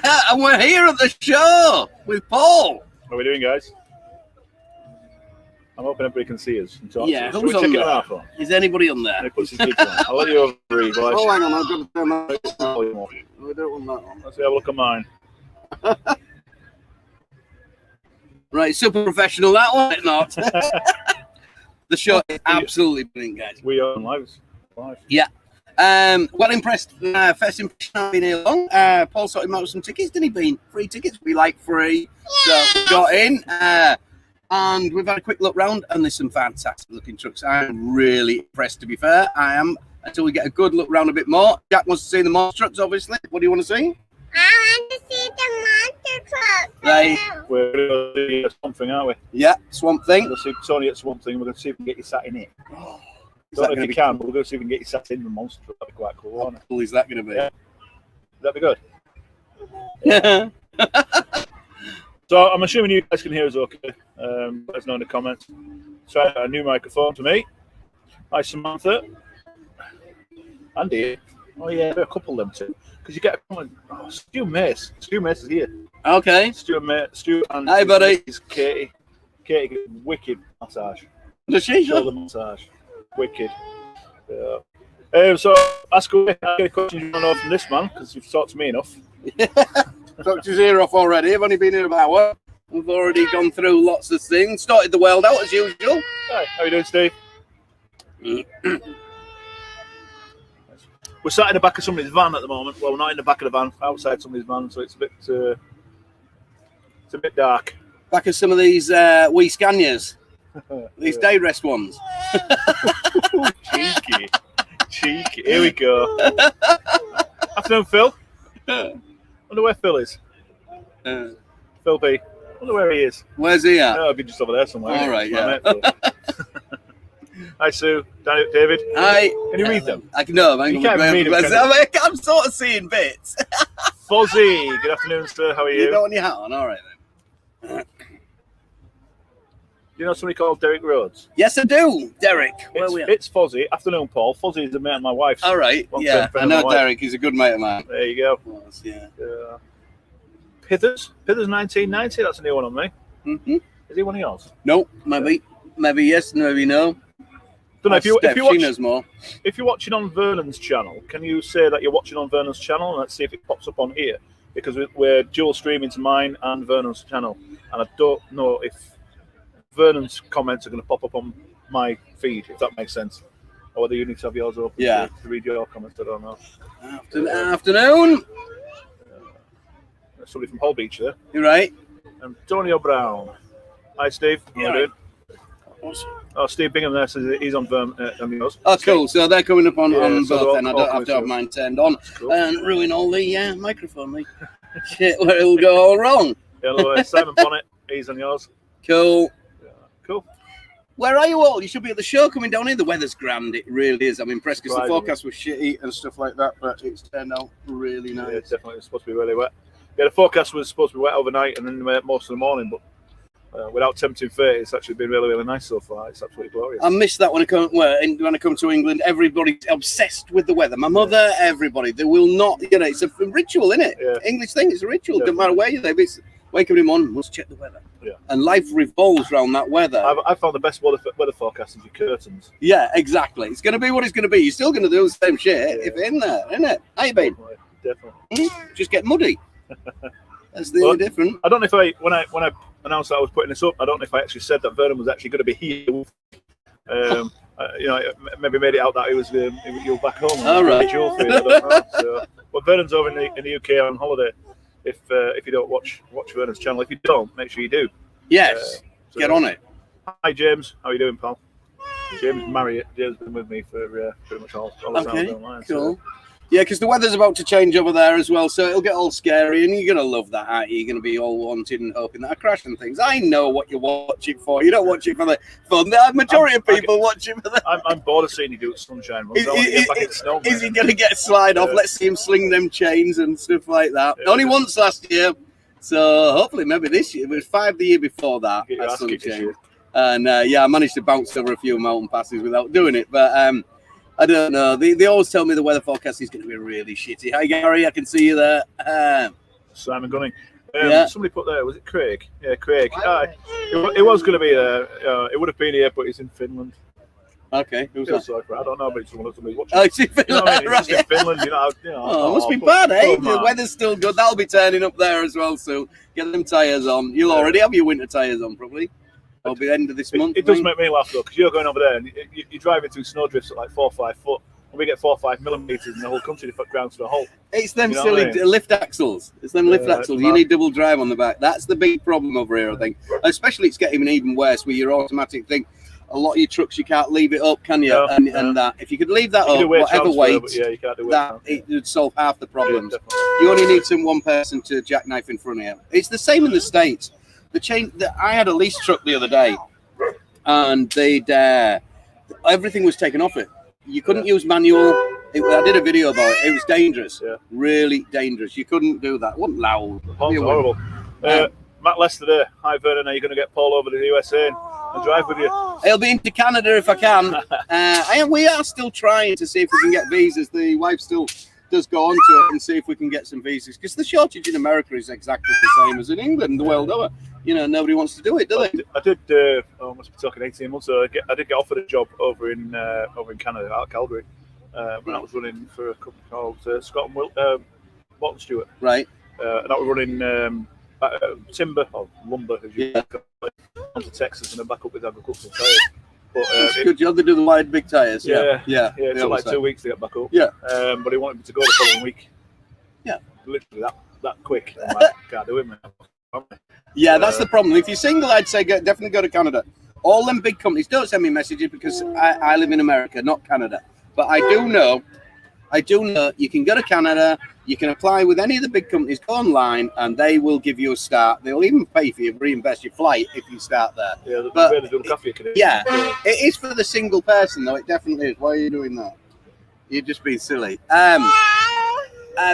And we're here at the show with Paul. What are we doing, guys? I'm hoping everybody can see us. Yeah, so who's on there? Is anybody on there? He puts his gigs on. I'll let you over, boys. Oh, hang on, I've got to turn my volume off. I don't want that on. Let's have a look at mine. Right, super professional, that one, not. The show is absolutely brilliant, guys. We are live. Yeah. Well impressed. First impression, I've been here long. Paul sorted him out with some tickets, didn't he, Bean? Free tickets. We like free. So we got in. And we've had a quick look round, and there's some fantastic looking trucks. I'm really impressed, to be fair. I am, until we get a good look round a bit more. Jack wants to see the monster trucks, obviously. What do you want to see? I want to see the monster trucks. Right. We're going to see Swamp Thing, aren't we? Yeah, Swamp Thing. We'll see Tony at Swamp Thing. We're going to see if we can get you sat in it. Oh, Don't know if you can, but we're going to see if we can get you sat in the monster truck. That'd be quite cool, wouldn't it? How cool is that going to be? Yeah. That'd be good. Yeah. So I'm assuming you guys can hear us okay. Let us know in the comments. Try a new microphone to me. Hi, Samantha. Andy. Oh, yeah, there are a couple of them too. Because you get a comment. Oh, Stu Mace. Stu Mace is here. Okay. Stu and hi, buddy. Katie. Katie gives wicked massage. Does she? Shoulder massage. Wicked. Yeah. So ask away any questions you want to know from this man, because you've talked to me enough. Talked his ear off already. I've only been here about an hour. We've already gone through lots of things. Started the world out as usual. Hi, how you doing, Steve? We're sat in the back of somebody's van at the moment. Well, we're not in the back of the van, outside somebody's van, so it's a bit dark. Back of some of these wee Scanias. These day rest ones. Cheeky. Here we go. Afternoon, Phil. Wonder where Phil is. Phil B. Wonder where he is. Where's he at? Oh, I'll be just over there somewhere. All right, yeah. Hi, Sue. David. Hi. Can you read them? I can. No, you can't read them. I'm sort of seeing bits. Fuzzy. Good afternoon, sir. How are you? You got on your hat on. All right then. You know somebody called Derek Rhodes? Yes, I do. Derek. It's Fuzzy. Afternoon, Paul. Fuzzy is a mate of my wife's. All right. Yeah, I know Derek. He's a good mate of mine. There you go. Yeah. Pithers 1990. That's a new one on me. Mm-hmm. Is he one of yours? No, maybe yes, maybe no. Don't know if you're watching on Vernon's channel. Can you say that you're watching on Vernon's channel? And let's see if it pops up on here, because we're dual streaming to mine and Vernon's channel, and I don't know if Vernon's comments are going to pop up on my feed, if that makes sense, or whether you need to have yours open to read your comments. I don't know. Afternoon. Somebody from Hull Beach there. You're right. Antonio Brown. Hi, Steve. How you doing? Awesome. Oh, Steve Bingham there says he's on yours. Oh, cool. So they're coming up on both, and I don't have to have cool. mine turned on and ruin all the microphone. Shit, where it'll go all wrong. Yeah, Simon Bonnet, he's on yours. Cool. Yeah, cool. Where are you all? You should be at the show coming down here. The weather's grand. It really is. I'm impressed because the forecast was shitty and stuff like that, but it's turned out really nice. Yeah, it's definitely supposed to be really wet. Yeah, the forecast was supposed to be wet overnight and then most of the morning, but without tempting fate, it's actually been really, really nice so far. It's absolutely glorious. I miss that when I come to England. Everybody's obsessed with the weather. My mother, everybody. They will not, it's a ritual, isn't it? Yeah. English thing, it's a ritual. Doesn't matter where you live. It's wake up in the morning, must check the weather. Yeah. And life revolves around that weather. I found the best weather forecast is your curtains. Yeah, exactly. It's going to be what it's going to be. You're still going to do the same shit if it's in there, isn't it? How you been? Definitely. Just get muddy. That's the only difference. I don't know if when I announced that I was putting this up, I don't know if I actually said that Vernon was actually going to be here. Maybe made it out that he was back home. All right. I don't know. So, but Vernon's over in the UK on holiday. If you don't watch Vernon's channel, if you don't, make sure you do. Yes. Get on it. Hi James, how are you doing, pal? James Marriott. James has been with me for pretty much all the time online. Cool. So. Yeah, because the weather's about to change over there as well, so it'll get all scary, and you're going to love that, aren't you? You're going to be all wanting and hoping that I crash and things. I know what you're watching for. You don't watch it for the fun. The majority of people watch it for the... I'm bored of seeing you do sunshine runs. Is he going to get a slide off? Let's see him sling them chains and stuff like that. Yeah, only once last year, so hopefully maybe this year. It was 5 the year before that. And I managed to bounce over a few mountain passes without doing it, but... I don't know. They always tell me the weather forecast is going to be really shitty. Hi, Gary. I can see you there. Simon Gunning. Yeah. Somebody put there, was it Craig? Yeah, Craig. It was going to be there. It would have been here, but he's in Finland. Okay, who's that? Sorry for it. I don't know, but it's someone watching. Oh, it's in Finland, you know what I mean? right? It's just in Finland, Oh, it must be bad, eh? The weather's still good. That'll be turning up there as well, so get them tyres on. You'll already have your winter tyres on, probably. It'll be the end of this month. It does make me laugh, though, because you're going over there and you're driving through snowdrifts at like 4 or 5 foot, and we get 4 or 5 millimetres in the whole country to ground to a halt. It's them silly lift axles. It's them lift axles. You need double drive on the back. That's the big problem over here, I think. Especially it's getting even worse with your automatic thing. A lot of your trucks, you can't leave it up, can you? No, and that. If you could leave that up, whatever weight, you can't do it would solve half the problems. You only need one person to jackknife in front of you. It's the same in the States. I had a lease truck the other day, and everything was taken off it. You couldn't use manual. I did a video about it. It was dangerous, really dangerous. You couldn't do that. It wasn't loud. It was horrible. Matt Lester there. Hi, Vernon. Are you going to get Paul over to the USA and drive with you? I'll be into Canada if I can. We are still trying to see if we can get visas. The wife still does go on to it and see if we can get some visas, because the shortage in America is exactly the same as in England, the world over. Nobody wants to do it, do they? I did. I must be talking 18 months ago. I did get offered a job over in Canada, out of Calgary, when I was running for a company called Scott and Walton Stewart. Right. And I was running timber or lumber, as you call it, onto Texas and then back up with agricultural tyres. But it's good job to do the wide big tyres. Yeah. It took like 2 weeks to get back up. Yeah. But he wanted me to go the following week. Yeah. Literally that quick. I'm like, can't do it, man. Yeah, that's the problem. If you're single, I'd say definitely go to Canada. All them big companies, don't send me messages because I live in America, not Canada. But I do know you can go to Canada, you can apply with any of the big companies, go online, and they will give you a start. They'll even pay for you, reinvest your flight if you start there. Yeah, but it is for the single person, though. It definitely is. Why are you doing that? You're just being silly.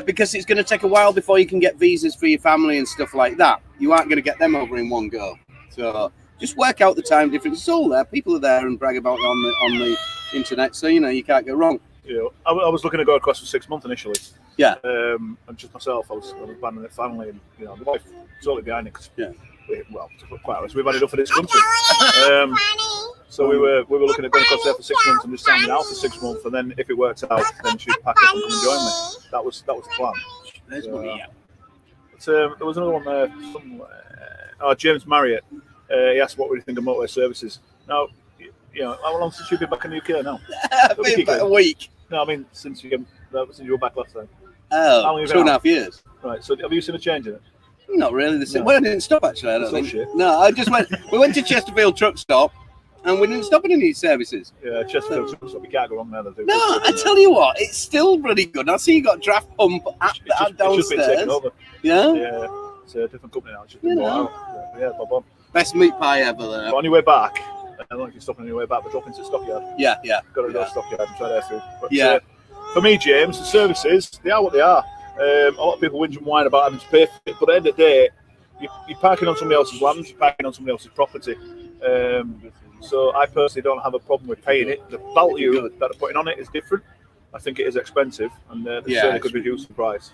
Because it's going to take a while before you can get visas for your family and stuff like that. You aren't going to get them over in one go. So just work out the time difference. It's all there. People are there and brag about it on the internet, so you can't go wrong. Yeah, I was looking to go across for 6 months initially. Yeah. And just myself, I was planning it family, and the wife was totally behind it. Cause to be quite honest, we've had enough of this country. So we were looking at going across there for 6 months and just standing out for 6 months, and then if it worked out, then she'd pack up and come and join me. That was the plan. There's money, yeah. But, there was another one there. James Marriott. He asked what we think of motorway services. Now, how long since you've been back in the UK now? Been about a week. No, I mean since you were back last time. Oh, 2.5 years. Right. So have you seen a change in it? Not really. No. Well, I didn't stop actually. I don't think. Shit. No, I just went. We went to Chesterfield truck stop, and we didn't stop at any services. Yeah, Chesterfield truck stop. You can't go wrong there. No, I tell you what, it's still really good. I see you got draft pump downstairs. It's just been taken over. Yeah. Yeah. It's a different company now. It's just been bought out. Yeah, bob. Best meat pie ever there. But on your way back, I don't know if you're stopping on your way back, but drop into the stockyard. Yeah. Got to go to stockyard and try their food. But, for me, James, the services, they are what they are. A lot of people whinge and whine about having to pay for it, but at the end of the day, you're parking on somebody else's land, you're parking on somebody else's property. So I personally don't have a problem with paying it. The value that they're putting on it is different. I think it is expensive, and they certainly could reduce the price.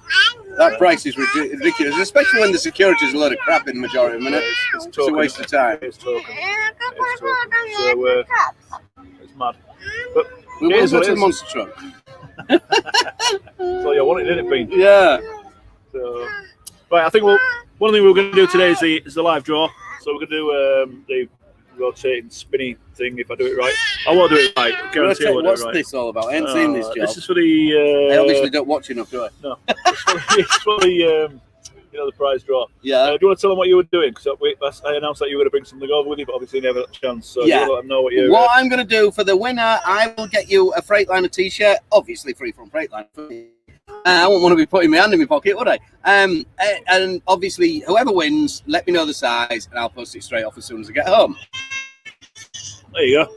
That price is ridiculous, especially when the security is a load of crap in the majority of the minute. It's a waste of time. It's token. So it's mad. But we will go to the monster truck. So you're wanting it, Bean? Yeah. So, right, I think one thing we're going to do today is the live draw. So we're going to do the rotating spinny thing. If I do it right, I won't do it right. What's this all about? I haven't seen this job. This is for the. I obviously don't watch enough, do I? No. It's for the the prize draw. Yeah. Do you want to tell them what you were doing? Because I announced that you were going to bring something over with you, but obviously you never had a chance. So you let them know what you're. What I'm going to do for the winner, I will get you a Freightliner t-shirt, obviously free from Freightliner. I wouldn't want to be putting my hand in my pocket, would I? And obviously, whoever wins, let me know the size, and I'll post it straight off as soon as I get home. There you go.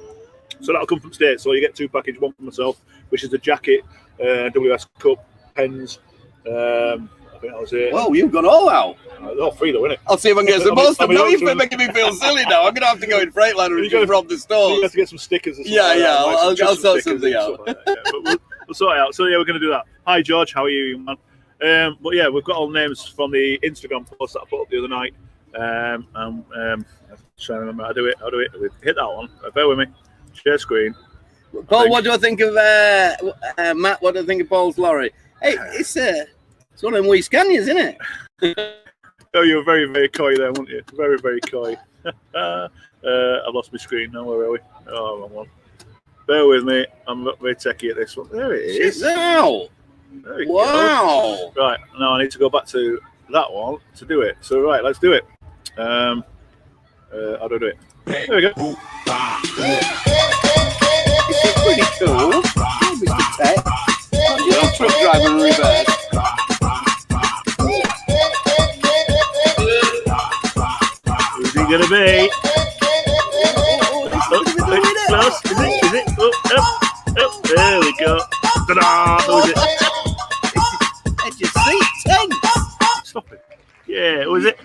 So that'll come from States. So you get 2 packages, one for myself, which is a jacket, WS Cup, pens. I think that was it. Whoa, you've gone all out. All free though, innit? I'll see if I can get some most of them. Now you're making me feel silly now. I'm going to have to go in Freightliner and just rob the store. You have to get some stickers or something. I'll sort something out. But we'll sort it out. So we're going to do that. Hi George, how are you, man? But yeah, we've got all names from the Instagram post that I put up the other night. I'm trying to remember how to do it. Hit that one. Bear with me. Share screen. Paul, what do I think of Matt? What do I think of Paul's lorry? Hey, it's one of them wee Scanias, isn't it? Oh, you were very, very coy there, weren't you? Very, very coy. I've lost my screen now. Where are we? Oh, wrong one. Bear with me. I'm not very techie at this one. There it is. Wow. There we go. Right, now I need to go back to that one to do it. So, right, let's do it. How do I do it? There we go. This is pretty cool. Mr. Tech. You're a truck driver in reverse. Who's he going to be? Close. Is it? Oh, up. There we go. Ta-da! Who is it? Edge of seat 10. Stop it. Yeah, who is it?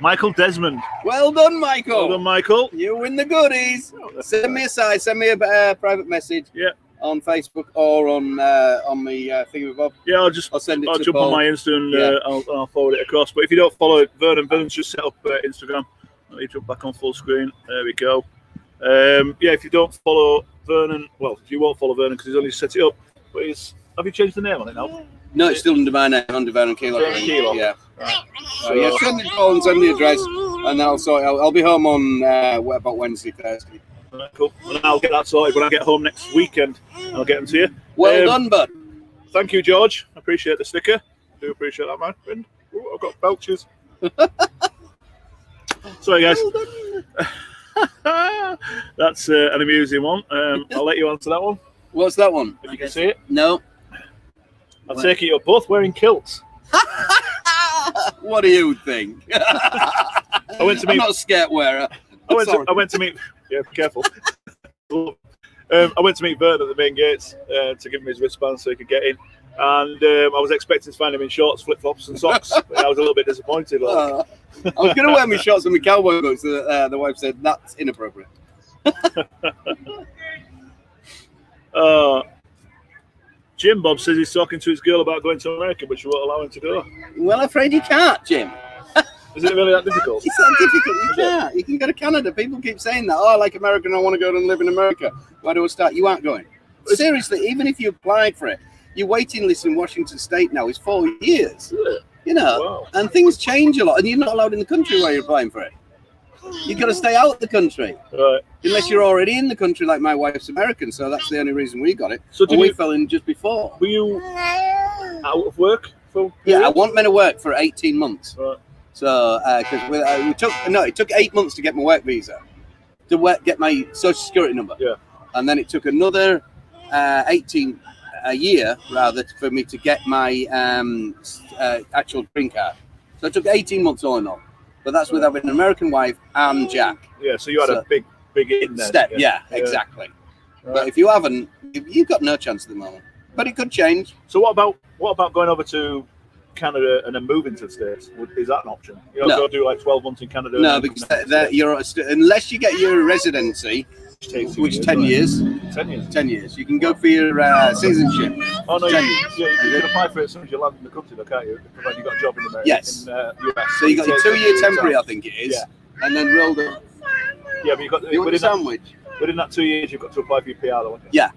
Michael Desmond. Well done, Michael. Well done, Michael. You win the goodies. Send me a private message. Yeah. On Facebook or on my thingamabob. Yeah, I'll send it. I'll to jump Paul. on my Insta and I'll forward it across. But if you don't follow Vernon's just set up Instagram. Let me jump back on full screen. There we go. If you don't follow Vernon, well, you won't follow Vernon because he's only set it up. But have you changed the name on it now? No, it's still under my name, under Vernon Kilo. Yeah. Right. So send it Paul and send the address, and I'll sort it out. I'll be home on about Wednesday, Thursday. Right, cool. And I'll get that sorted when I get home next weekend. I'll get them to you. Well done, bud. Thank you, George. I appreciate the sticker. I do appreciate that, man. Ooh, I've got belches. Sorry, guys. That's an amusing one. I'll let you answer that one. What's that one? If you can see it. No. I'll take it you're both wearing kilts. What do you think? I went to meet. I'm not a skirt wearer. I went to meet. Yeah, be careful. I went to meet Vernon at the main gates to give him his wristband so he could get in. And I was expecting to find him in shorts, flip-flops and socks. But I was a little bit disappointed. I was going to wear my shorts and my cowboy boots. The wife said, that's inappropriate. Jim Bob says he's talking to his girl about going to America, but she won't allow him to go. Well, I'm afraid you can't, Jim. Is it really that difficult? It's not difficult. You can't. You can go to Canada. People keep saying that. Oh, I like America and I want to go and live in America. Why do I start? You aren't going. Seriously, even if you applied for it, your waiting list in Washington State now is 4 years. You know, wow. And things change a lot. And you're not allowed in the country while you're applying for it. You've got to stay out of the country. Right. Unless you're already in the country, like my wife's American. So that's the only reason we got it. So we fell in just before. Were you out of work? Yeah, I wasn't meant to work for 18 months. Right. So, because it took 8 months to get my work visa, to get my social security number. Yeah. And then it took another 18 a year rather for me to get my actual green card. So it took 18 months all in all. But that's with having an American wife and Jack. Yeah. So you had a big in there. Step. Yeah, exactly. Right. But if you haven't, you've got no chance at the moment. But it could change. So what about going over to Canada and then moving to the States? Is that an option? You know, go do like 12 months in Canada. No, because unless you get your residency, which is 10 years. 10 years. 10 years. You can go for your citizenship. Oh no, you can apply for it as soon as you land in the country, though, can't you? Provided you got a job in the yes. in US. So you got your 2 year temporary, I think it is, and then rolled up. Yeah, but you got within sandwich. Within that 2 years, you've got to apply for your PR, though, haven't you? Yeah.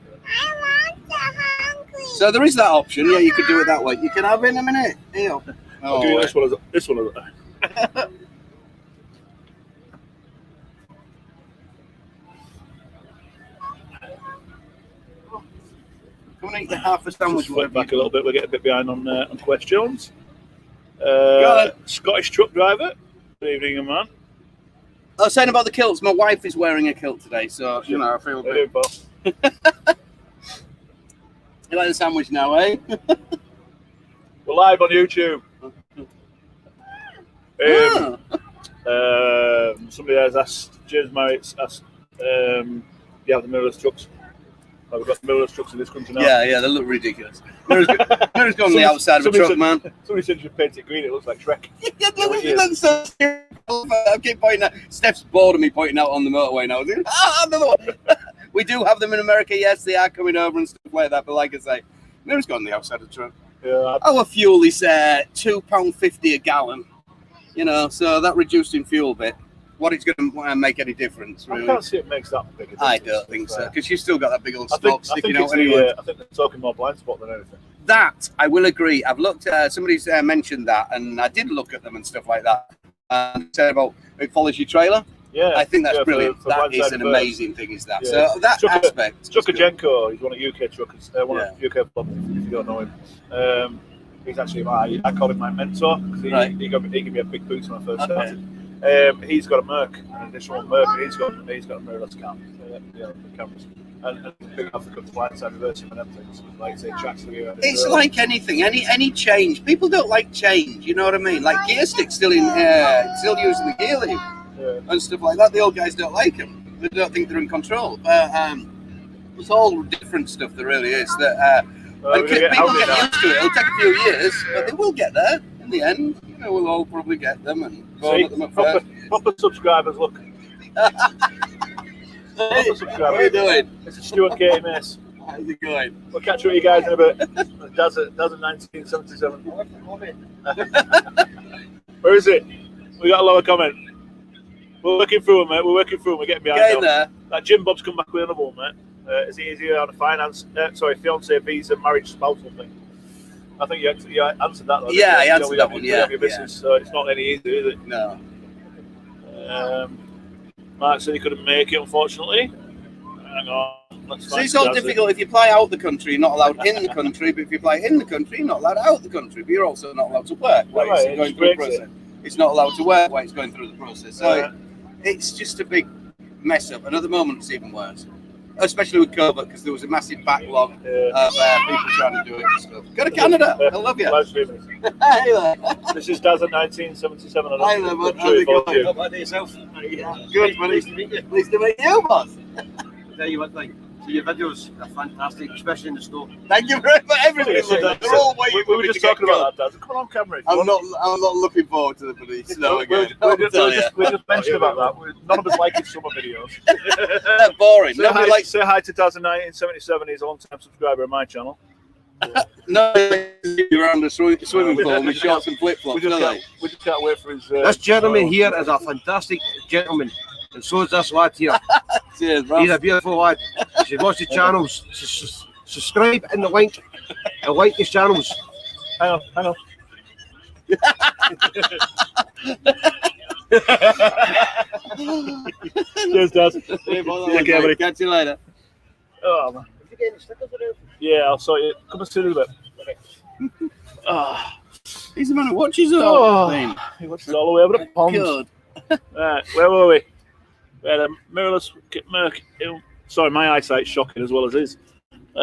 So there is that option. Yeah, you could do it that way. You can have it in a minute. Ew. I'll give you this one. This one. Come and eat the half a sandwich. Flip back a little bit. We're getting a bit behind on questions. Go Scottish truck driver. Good evening, man. I was saying about the kilts. My wife is wearing a kilt today, so you know I feel good. You like the sandwich now, eh? We're live on YouTube. Somebody has asked, James Marriott asked, you have the mirrorless trucks. We've got mirrorless trucks in this country now. Yeah, they look ridiculous. Mirrors go on the outside of a truck, man. Somebody said you paint it green, it looks like Shrek. It looks so stupid. I keep pointing out. Steph's bored of me pointing out on the motorway now. Another one. We do have them in America, yes, they are coming over and stuff like that, but like I say, mirrors go on the outside of the truck. Yeah. Our fuel is £2.50 a gallon. You know, so that reduced in fuel bit. What it's going to make any difference, really? I can't see it makes that big a difference. I don't think so, because you've still got that big old smoke sticking out anyway. I think they're talking more blind spot than anything. That, I will agree. I've looked at, somebody's mentioned that, and I did look at them and stuff like that. And said about it follows your trailer. Yeah. I think that's brilliant. For that is an amazing thing, is that. Yeah. So that aspect. Chukajenko, he's one of UK truckers, one of UK clubs, if you don't know him. He's actually I call him my mentor, because he gave me a big boost when I first started. He's got a Merc, an additional Merc, and he's got a mirrorless cam, the cameras. And big enough to come to blindside reversing and everything. So, like say, tracks the gear. It's like anything, any change. People don't like change, you know what I mean? Like gear stick's still using the gear lead and stuff like that. The old guys don't like them. They don't think they're in control. But it's all different stuff. There really is. That people get used to it. It'll take a few years, but they will get there in the end. You know, we'll all probably get them and go at them at first. Proper subscribers, look. Hey, how are you doing? This is Stuart Katie Mace. How's it going? We'll catch up with you guys in a bit. That's 1977. Where is it? We got a lower comment. We're working through them, mate. We're working through them. We're getting behind there. That Jim Bob's come back with another one, mate. Is he easier on a fiancé, visa, marriage, spousal thing? I think you answered that. Though, yeah, I answered that one. Yeah. So it's not any easier, is it? No. Mark said he couldn't make it, unfortunately. Hang on. So it's all difficult. If you fly out the country, you're not allowed in the country. But if you fly in the country, you're not allowed out the country. But you're also not allowed to work while it's going through the process. It's not allowed to work while it's going through the process. So it's just a big mess up. And at the moment, it's even worse. Especially with COVID, because there was a massive backlog of people trying to do it and stuff. Go to Canada. I love you. Hey there. This is Daz at 1977. Hi there, bud. How's it going? How about yourself? Good, buddy. Nice to meet you. Pleased to meet you, boss. I'll tell you what, like, so your videos are fantastic, especially in the store. Thank you very much, everybody. They're all waiting we were just talking about that, Daz. Come on camera. I'm not looking forward to the snow again. We just mentioned about that. None of us like his summer videos. They're boring. Say hi to Daz in 1977. He's a long-time subscriber of my channel. No, you're around the swimming pool with shorts and flip-flops. We just can't wait for his... This gentleman here is a fantastic gentleman, and so is this lad here. Cheers, bro. He's a beautiful lad. If you watch the channels, subscribe and like his channels. Hang on. Cheers, Daz. Take care, buddy. Catch you later. Oh, man. Yeah, I'll sort you. Come and sit in a bit. He's the man who watches it all. He watches all the way over the pond. Good. Right, where were we? We had a mirrorless Merc. Sorry, my eyesight's shocking as well as his. We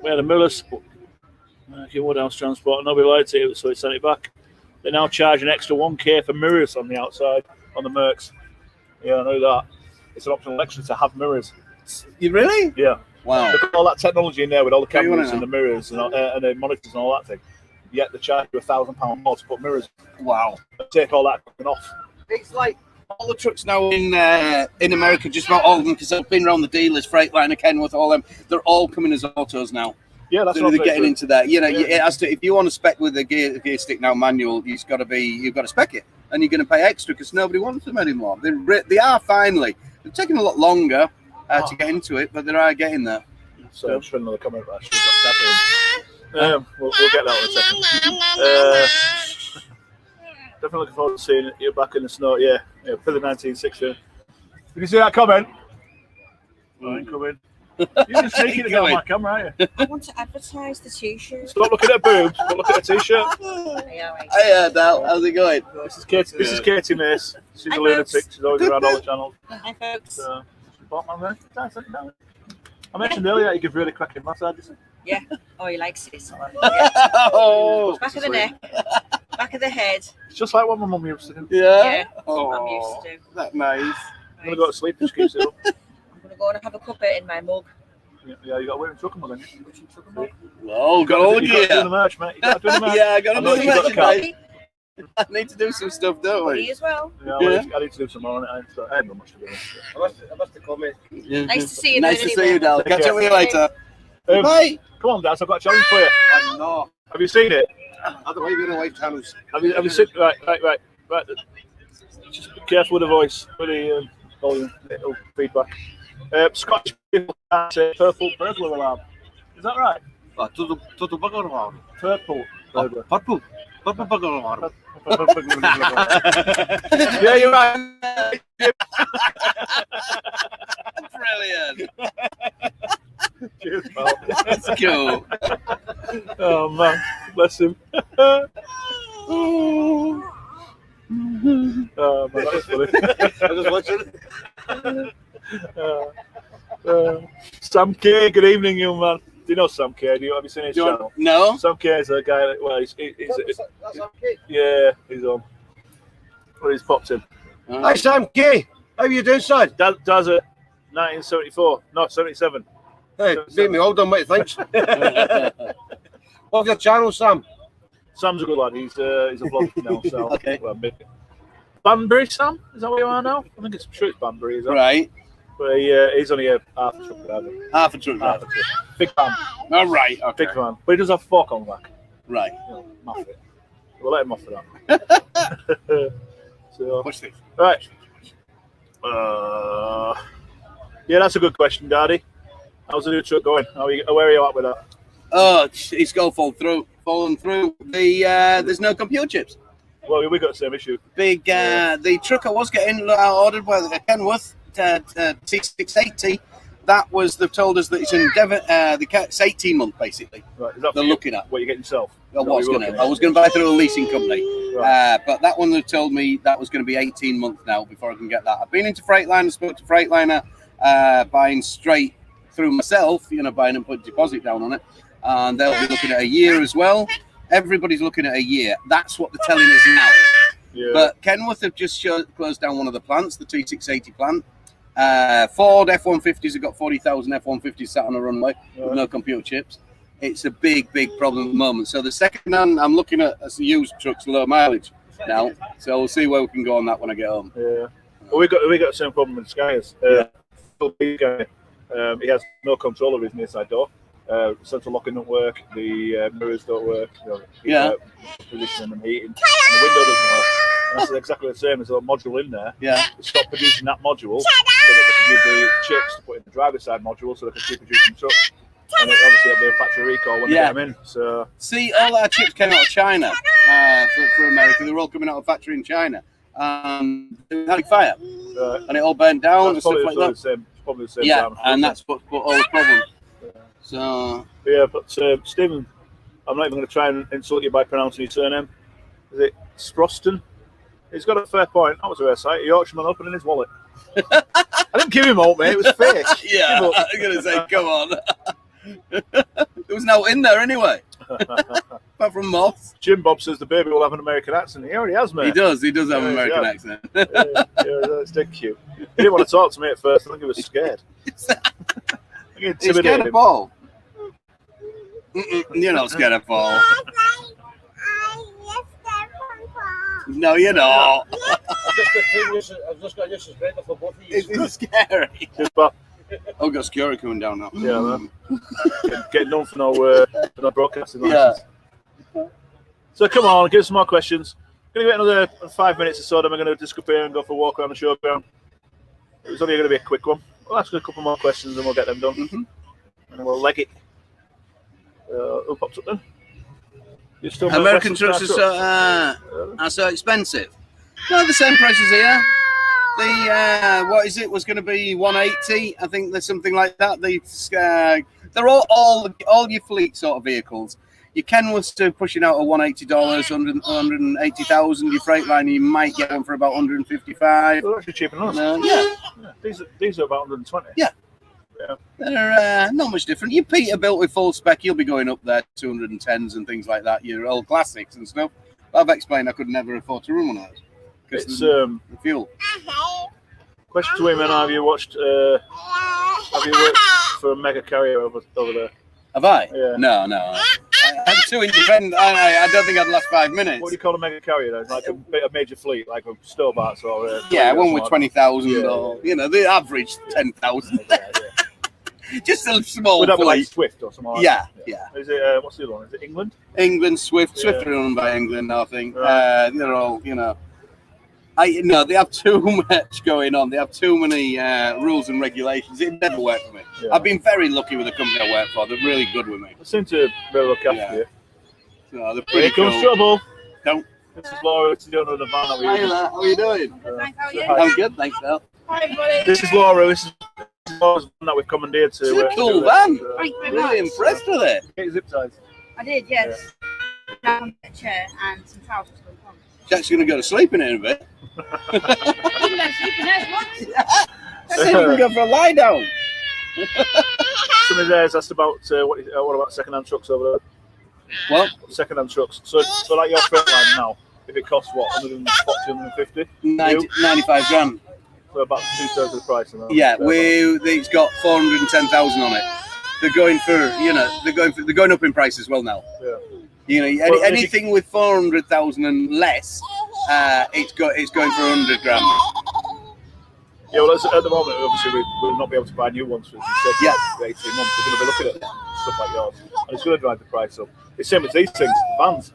had a mirrorless Woodhouse transport. Nobody liked it, so he sent it back. They now charge an extra 1K for mirrors on the outside on the Mercs. Yeah, I know that. It's an optional extra to have mirrors. You really? Yeah. Wow. Look at all that technology in there with all the cameras and the mirrors and the monitors and all that thing. Yet they charge you £1,000 more to put mirrors. Wow. Take all that off. It's like all the trucks now in America, just about all of them, because I've been around the dealers, Freightliner, Kenworth, all them, they're all coming as autos now. Yeah, that's so they're getting into that. You know, it has to, if you want to spec with a gear stick now manual, you've got to spec it, and you're going to pay extra because nobody wants them anymore. They are finally. They're taking a lot longer to get into it, but they are getting there. So I'm just reading another comment about we'll get that in a second. Definitely looking forward to seeing you back in the snow. Yeah, for the 1960. Did you see that comment? Come in. You're just taking it on my camera, aren't you? I want to advertise the t-shirt. Stop looking at boobs, but look at the t-shirt. Hey, Dal, how's it going? This is Katie Mace. She's a lunatic. She's always around all the channels. Hi, folks. I mentioned earlier that you give really cracking massages. Yeah. Oh, he likes it. Oh, back of the neck, back of the head. It's just like what my mum used to do. Yeah. Oh, I'm used to do. That's nice. I'm going to go to sleep and just keep it up. I'm going to go and have a cuppa in my mug. Yeah, you got to wear a trucker mug, then. Oh, got all gear. You got to do the merch, mate. You got to do the merch. Yeah, I got to do the merch, mate. I need to do some stuff, don't we? Me as well. Yeah, I need to do some more on it. I haven't got much to do. I must have come in. Yeah. Nice to see you. Nice to see you, Dal. Catch up with you later. Bye. Come on, Daz. I've got a challenge for you. No. Have you seen it? I don't know white channels. Have you seen? Right. Just be careful with the voice, with the volume, little feedback. Scottish people can't say purple burglar alarm. Is that right? Total burger alarm. Purple burglar. Purple burger alarm. Yeah, you're right. Brilliant. Cheers, pal. Let's go. Oh man, bless him. Oh man, that was funny. I was watching it. Sam K, good evening, young man. Do you know Sam K? Have you seen his channel? No. Sam K is a guy that, well, he's That's okay. yeah, he's on. Well, he's popped in. Hi Sam K. How you doing, son? Does it 1974? No, 77. Hey, beat me all done, mate. Thanks. What's your channel, Sam? Sam's a good lad. He's a vlogger now. So Okay. well, Banbury Sam? Is that what you are now? I think it's Banbury. Is that Right. But he's only a half a truck driver. Half a truck Half a driver. truck. Big fan. All right. Okay. Big fan. But he does have fork on back. Right. You know, maff it. We'll let him off for that. So, What's this? right. Yeah, that's a good question, Daddy. How's the new truck going? Where are you at with that? Oh, it's fallen through. There's no computer chips. Well, we got the same issue. The truck I was getting ordered by the Kenworth T680. That was, they've told us that it's in Devon. It's 18 months basically. Right, is that They're looking at. what you get yourself? I was going to buy through a leasing company, Right. but that one they told me that was going to be 18 months now before I can get that. I've been into Freightliner, spoke to Freightliner, buying straight through myself, buying and putting deposit down on it, and they'll be looking at a year as well. Everybody's looking at a year. That's what they're telling us now. Yeah. But Kenworth have just closed down one of the plants, the T680 plant. Ford F-150s have got 40,000 F-150s sat on a runway with no computer chips. It's a big problem at the moment. So the second hand, I'm looking at as the used trucks, low mileage now. So we'll see where we can go on that when I get home. Yeah. Well, we got the same problem with Skyers. Big guy. He has no control of his near side door. Central locking don't work. The mirrors don't work. Positioning and heating. And the window doesn't work. And that's exactly the same. There's a module in there. Yeah. Stop producing that module so that they can use the chips to put in the driver's side module so they can keep producing trucks. And obviously it'll be a factory recall when they get them in. So see, all our chips came out of China for America. They were all coming out of factory in China. They had a fire, and it all burnt down and stuff like that. Probably the same Yeah, time. and that's what all the problem. So yeah, but Stephen, I'm not even going to try and insult you by pronouncing your surname. Is it Sproston? He's got a fair point. That was a rare sight. A Yorkshireman opening his wallet. I didn't give him out, mate. It was fake. yeah, I was going to say, come on. There was no in there anyway. Apart from moths. Jim Bob says the baby will have an American accent. He already has, mate. He does have an American accent. That's dead cute. He didn't want to talk to me at first. I think he was scared. He's scared of ball. You're not scared of ball. No, you're not. I've just got used to for both of you. It's scary. Cheers, Bob. I've got scary coming down now. Yeah, man. Getting done for no broadcasting license. So come on, give us some more questions. Going to get another 5 minutes or so, then we're going to disappear and go for a walk around the showground. It was only going to be a quick one. We'll ask a couple more questions and we'll get them done. And we'll leg it. Who pops up then? American trucks are so expensive. No, the same prices here. The what is it? Was going to be 180. I think there's something like that. They're all your fleet sort of vehicles. Your Kenworth's pushing out at $180, 180,000. Your Freightliner, you might get one for about 155. They're actually cheaper than us. Yeah. These are about 120. Yeah. They're not much different. Your Peterbilt with full spec, you'll be going up there 210s and things like that. Your old classics and stuff. I've explained I could never afford to run one of those. It's the fuel. Question to women: have you worked for a mega carrier over there? Have I? Yeah. No. I'm too independent. I don't think I'd last 5 minutes. What do you call a mega carrier then? Like a major fleet, like a Stobart or one with 20,000 or the average 10,000. Just a small Would that be like fleet. Swift or something like Yeah, that? yeah. Is it, what's the other one? Is it England? England, Swift. Yeah. Swift are owned by England, I think. Right. They're all, they have too much going on. They have too many rules and regulations. It never worked for me. Yeah. I've been very lucky with the company I work for. They're really good with me. They seem to really look after Yeah. you. So they're Here pretty comes cool. trouble. Don't. This is Laura. It's the owner of the van that we Hi, use. Ella. How are you doing? Thanks, how are you? I'm good, thanks, Al. Hi, everybody. This is Laura. This is Laura's van that we've commandeered to. It's a cool do this. van. Thank you very Really much. impressed with it. Get your zip ties. I did, yes. Now I'm a chair and some trousers for the front. Jack's going to go to sleep in it in a bit. You can go to sleep in there, what? I said you can go for a lie down. Somebody there's asked about what about second-hand trucks over there? Well, Second-hand trucks. So like your freight line now, if it costs what, 140, 150? 95 grand. So about 2/3 of the price. And Yeah, it's got 410,000 on it. They're going they're going up in price as well now. Yeah. Well, anything with 400,000 and less, it's going for 100 grand. Yeah, well, at the moment, obviously, we'll not be able to buy new ones for, as you said, Yeah. for 18 months. We're going to be looking at stuff like yours, and it's going to drive the price up. It's same as these things, vans.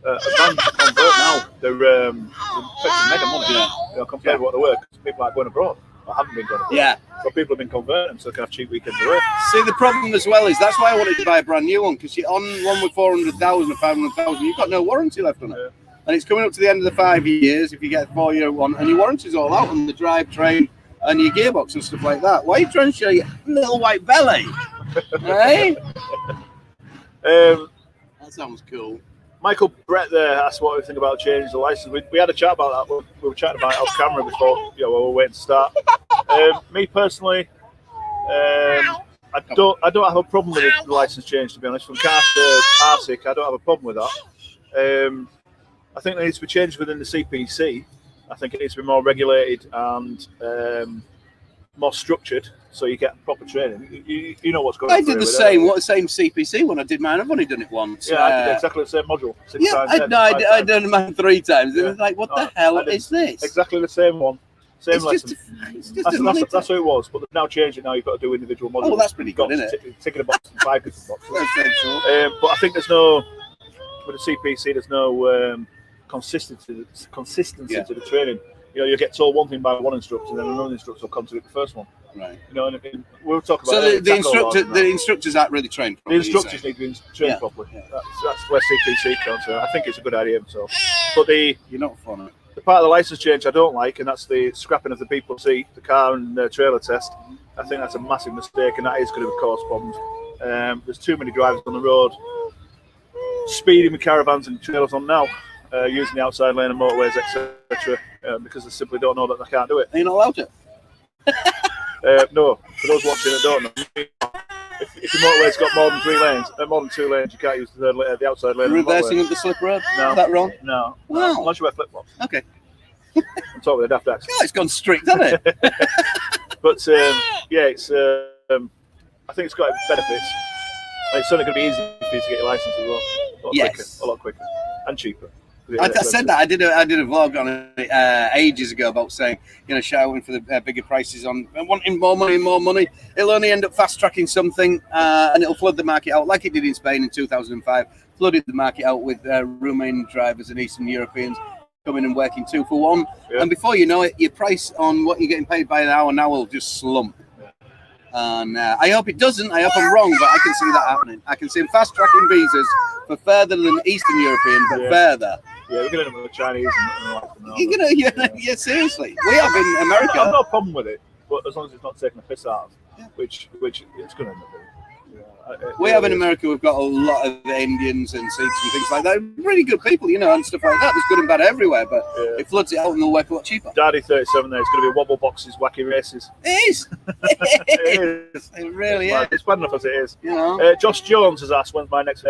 Vans convert now. They're fetching mega money, compared to what they were. People are going abroad, or haven't been going abroad. Yeah. So people have been converting, so they can have cheap weekends away. See, the problem as well is that's why I wanted to buy a brand new one, because you're on one with 400,000 or 500,000, you've got no warranty left on it. Yeah. And it's coming up to the end of the 5 years if you get a 4-year one, and your warranty's all out on the drivetrain and your gearbox and stuff like that. Why are you trying to show your little white belly? Right? That sounds cool. Michael Brett there asked what we think about changing the license. We had a chat about that. We were chatting about it off camera before we were waiting to start. Me personally, I don't have a problem with the license change, to be honest. From cars to Arctic, I don't have a problem with that. I think there needs to be changes within the CPC. I think it needs to be more regulated and more structured, so you get proper training. You know what's going on. I did the same CPC when I did mine. I've only done it once. Yeah, I did exactly the same module. I'd done mine 3 times. It was like, what the hell is this? Exactly the same one. Same It's lesson. That's what it was, but they've now changed it. Now you've got to do individual modules. Oh, well, that's pretty good, You've got isn't it? Ticking a box and 5 different boxes. That's But I think with the CPC, there's no consistency to the training. You get told one thing by one instructor, and then another instructor will contradict the first one. Right. We'll talk about. So the instructors aren't really trained The properly. instructors need to be trained properly. Yeah. That's where CPC comes in. I think it's a good idea. So, but You're not fun. the part of the license change I don't like, and that's the scrapping of the B+C, the car and trailer test. I think that's a massive mistake, and that is going to cause problems. There's too many drivers on the road speeding with caravans and trailers on now, using the outside lane and motorways, etc., because they simply don't know that they can't do it. Are you not allowed to? No, for those watching that don't know, if your motorway's got more than 3 lanes, more than 2 lanes, you can't use the outside lane. Reversing of the slip road? No. Is that wrong? No. Wow. Unless you wear flip-flops. Okay. I'm talking with a daft accent. God, it's gone strict, hasn't it? But it's. I think it's got benefits. And it's certainly going to be easy for you to get your license as well. A lot quicker, and cheaper. I said that I did a vlog on it ages ago about saying, shouting for the bigger prices on and wanting more money. It'll only end up fast tracking something, and it'll flood the market out like it did in Spain in 2005. Flooded the market out with Romanian drivers and Eastern Europeans coming and working 2 for 1. Yeah. And before you know it, your price on what you're getting paid by an hour now will just slump. And I hope it doesn't. I hope I'm wrong, but I can see that happening. I can see them fast tracking visas for further than Eastern European, but further. Yeah, we're going to end up with the Chinese and like them now. You're gonna, yeah, seriously. We have in America. I've got a problem with it, but as long as it's not taking a piss out of, which it's going to end up doing. We have in America, we've got a lot of Indians and Sikhs and things like that. Really good people, and stuff like that. There's good and bad everywhere, but it floods it out and they'll work a lot cheaper. Daddy 37 there. It's going to be wobble boxes, wacky races. It is. It is. It really is. It's bad enough as it is. You Josh Jones has asked, when's my next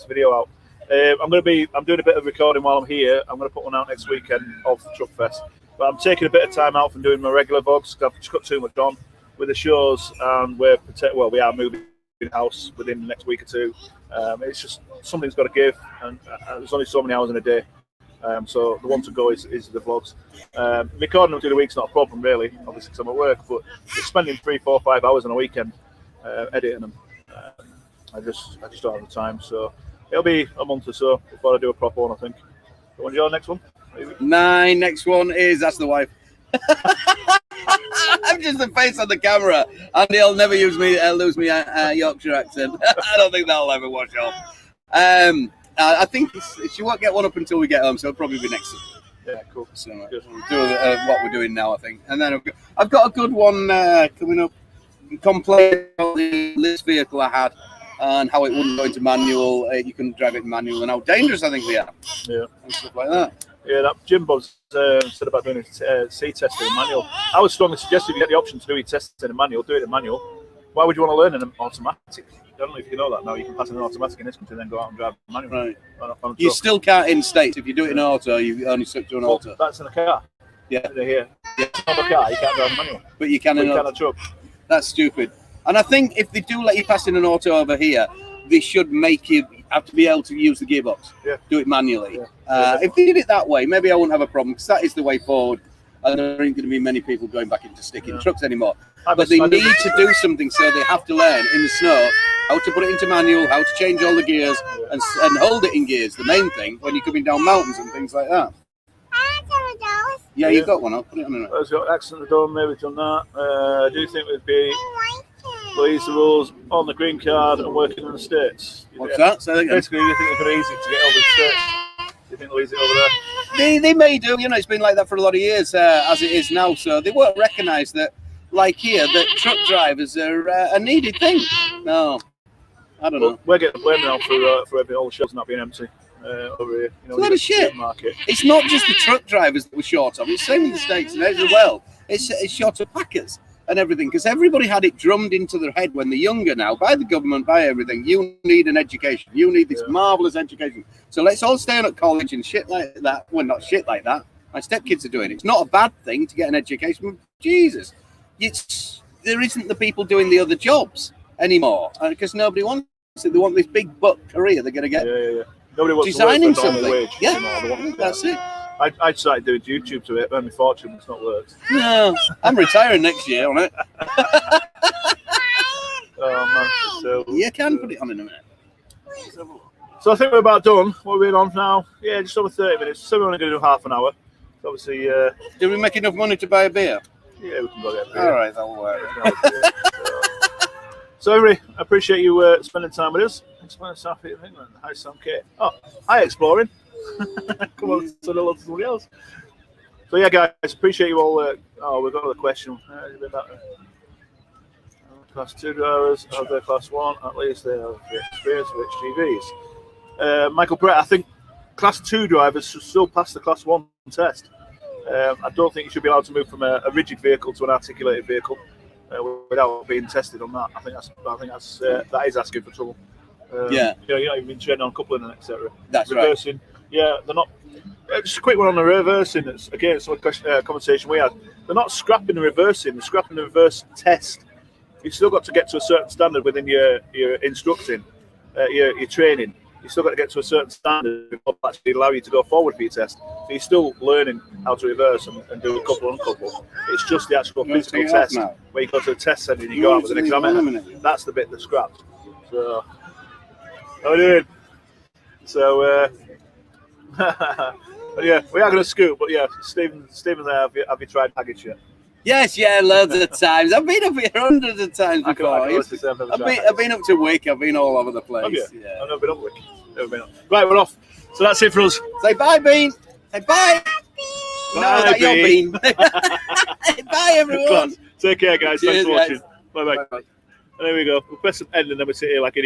video out? I'm doing a bit of recording while I'm here. I'm going to put one out next weekend of the Truckfest. But I'm taking a bit of time out from doing my regular vlogs. I've just got too much on with the shows, and we are moving house within the next week or 2. It's just something's got to give, and there's only so many hours in a day. So the one to go is the vlogs. Recording them through the week's not a problem really, obviously because I'm at work. But it's spending 3, 4, 5 hours on a weekend editing them. I just don't have the time, so it'll be a month or so before I do a proper one, I think. What's your next one? My next one is, that's the wife. I'm just the face on the camera, and he'll never lose me Yorkshire accent. I don't think that'll ever wash off. I think she won't get one up until we get home, so it'll probably be next week. Yeah, cool. So we'll do what we're doing now, I think. And then I've got a good one coming up. Complain about the list vehicle I had and how it wouldn't go into manual. You couldn't drive it in manual, and how dangerous I think we are. Yeah. And stuff like that. Yeah, that Jim Bob said about doing a C-test in manual. I would strongly suggest if you get the option to do a test in a manual, do it in manual. Why would you want to learn in an automatic? I don't know if you know that now. You can pass in an automatic in this country, then go out and drive manual. Right. On You still can't in states. If you do it in auto, you only stick to an auto. That's in a car. Yeah. Here. Yeah. On a car, you can't drive manual. But you can in a truck. That's stupid. And I think if they do let you pass in an auto over here, they should make you have to be able to use the gearbox. Yeah. Do it manually. Yeah. If they did it that way, maybe I wouldn't have a problem, because that is the way forward. And there ain't going to be many people going back into sticking trucks anymore. But they need to do something, so they have to learn in the snow how to put it into manual, how to change all the gears, and hold it in gears. The main thing when you're coming down mountains and things like that. Yeah, you've got one. I'll put it on a I've got accident done, maybe done that. Do you think we'd be please the rules on the green card and working in the States? What's that? Say that again. Basically, you think it's very easy to get over the States? Do you think they'll ease it over there? They may do. You know, it's been like that for a lot of years, as it is now. So they won't recognise that, like here, that truck drivers are a needed thing. No, I don't know. We're getting blamed now for all the shelves not being empty over here. You know, it's a lot of shit. Market. It's not just the truck drivers that we're short of. It's the same in the States and as well. It's short of packers and everything, because everybody had it drummed into their head when they're younger now, by the government, by everything. You need an education. You need this marvellous education. So let's all stay on at college and shit like that. Well, not shit like that. My stepkids are doing it. It's not a bad thing to get an education. Jesus. There isn't the people doing the other jobs anymore, because nobody wants it. They want this big buck career they're going to get. Yeah. Nobody wants designing to work for a normal something. Wage, Yeah, you know, that's it. I started doing YouTube to it, earned my fortune, it's not worked. No, I'm retiring next year on it. Oh man, so you can put it on in a minute. So I think we're about done. What are we on now? Yeah, just over 30 minutes. So we're only going to do half an hour. So obviously, did we make enough money to buy a beer? Yeah, we can go get a beer. All right, that'll work. So everybody, I appreciate you spending time with us. Exploring South East of England. Hi, Sam Kate. Oh, hi, exploring. Come on, so hello to somebody else. So yeah, guys, appreciate you all. We've got another question. Class 2 drivers have their Class 1. At least they have the experience of HGVs. Michael Brett, I think Class 2 drivers should still pass the Class 1 test. I don't think you should be allowed to move from a rigid vehicle to an articulated vehicle without being tested on that. I think that is asking for trouble. Yeah, you're not even training on coupling and etc. That's reversing. Right. Yeah, they're not. Just a quick one on the reversing. It's again some conversation we had. They're not scrapping the reversing. They're scrapping the reverse test. You've still got to get to a certain standard within your instructing, your training. You've still got to get to a certain standard before they actually allow you to go forward for your test. So you're still learning how to reverse and do a couple uncouple. It's just the actual physical test where you go to the test centre and you go out with an examiner. That's the bit that's scrapped. So, how are we doing? So, yeah, we are going to scoot, but yeah, Stephen there, have you tried baggage yet? Yes, yeah, loads of times. I've been up here hundreds of times before. I've been up to Wick. I've been all over the place. Yeah. I've never been up Wick. Right, we're off. So that's it for us. Say bye, Bean. Say bye. No, that's your Bean. Bye, everyone. Take care, guys. Cheers, Thanks for watching. Guys. Bye-bye. And there we go. We'll press some end and then we sit here like idiots.